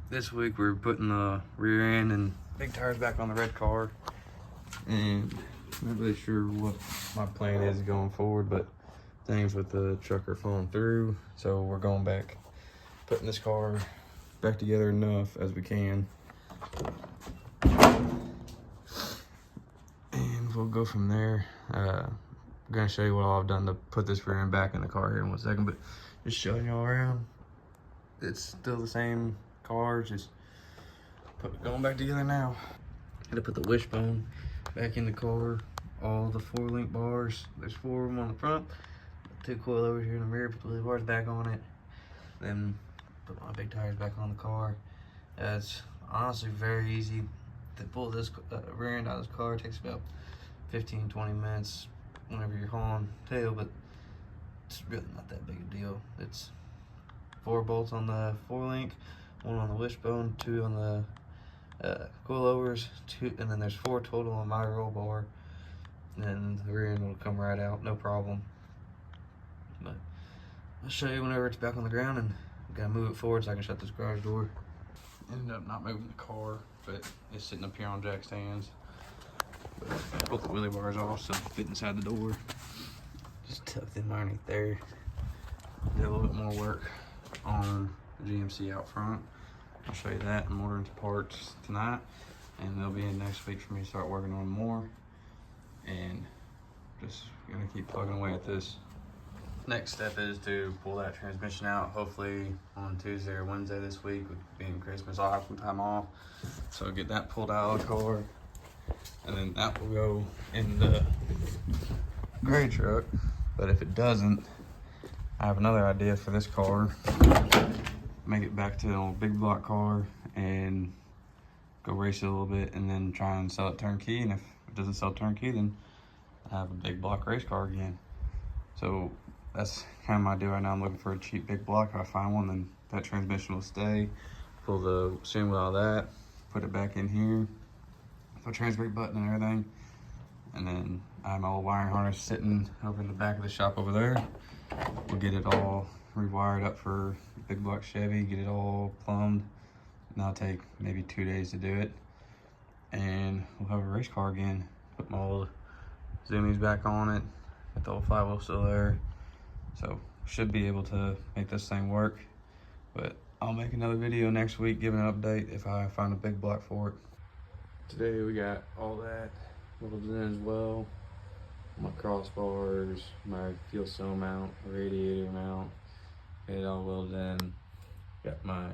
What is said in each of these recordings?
This week we're putting the rear end and big tires back on the red car, and I'm not really sure what my plan is going forward, but things with the truck are falling through, so we're going back, putting this car back together enough as we can, and we'll go from there. I'm gonna show you what all I've done to put this rear end back in the car here in 1 second, but just showing you all around. It's still the same car, just going back together now. Had to put the wishbone back in the car, all the 4-link bars. There's 4 of them on the front, 2 coilovers here in the rear, put the wheel bars back on it, then put my big tires back on the car. It's honestly very easy to pull this rear end out of this car. It takes about 15-20 minutes whenever you're hauling tail, but it's really not that big a deal. It's 4 bolts on the 4-link, 1 on the wishbone, 2 on the coilovers, 2, and then there's 4 total on my roll bar, and the rear end will come right out, no problem. But I'll show you whenever it's back on the ground, and I'm gonna move it forward so I can shut this garage door. Ended up not moving the car, but it's sitting up here on jack stands. But pull the wheelie bars off so it fit inside the door. Just tucked in underneath there. Did a little bit more work on the GMC out front. I'll show you that. I'm ordering some parts tonight, and they'll be in next week for me to start working on more. And just gonna keep plugging away at this. Next step is to pull that transmission out, hopefully on Tuesday or Wednesday this week, with being Christmas. I'll have some time off, so get that pulled out of the car, and then that will go in the gray truck. But if it doesn't, I have another idea for this car. Make it back to an old big block car and go race it a little bit, and then try and sell it turnkey. And if it doesn't sell turnkey, then I have a big block race car again. So that's kind of my deal right now. I'm looking for a cheap big block. If I find one, then that transmission will stay. Pull the steering wheel out of that, put it back in here, put a trans brake button and everything. And then I have my old wiring harness sitting over in the back of the shop over there. We'll get it all rewired up for big block Chevy, get it all plumbed, and that'll take maybe 2 days to do it. And we'll have a race car again. Put my old zoomies back on it, got the old flywheel still there. So should be able to make this thing work. But I'll make another video next week giving an update if I find a big block for it. Today we got all that welded in as well. My crossbars, my fuel cell mount, radiator mount, get it all welded in. Got my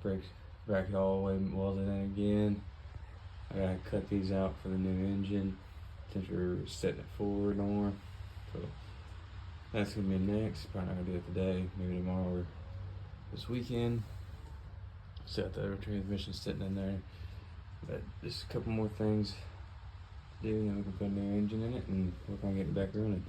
brake bracket all the way welded in again. I gotta cut these out for the new engine since we're setting it forward more. So that's gonna be next. Probably not gonna do it today, maybe tomorrow or this weekend. Set the transmission sitting in there. But just a couple more things to do, and then we can put a new engine in it and work on getting it back running.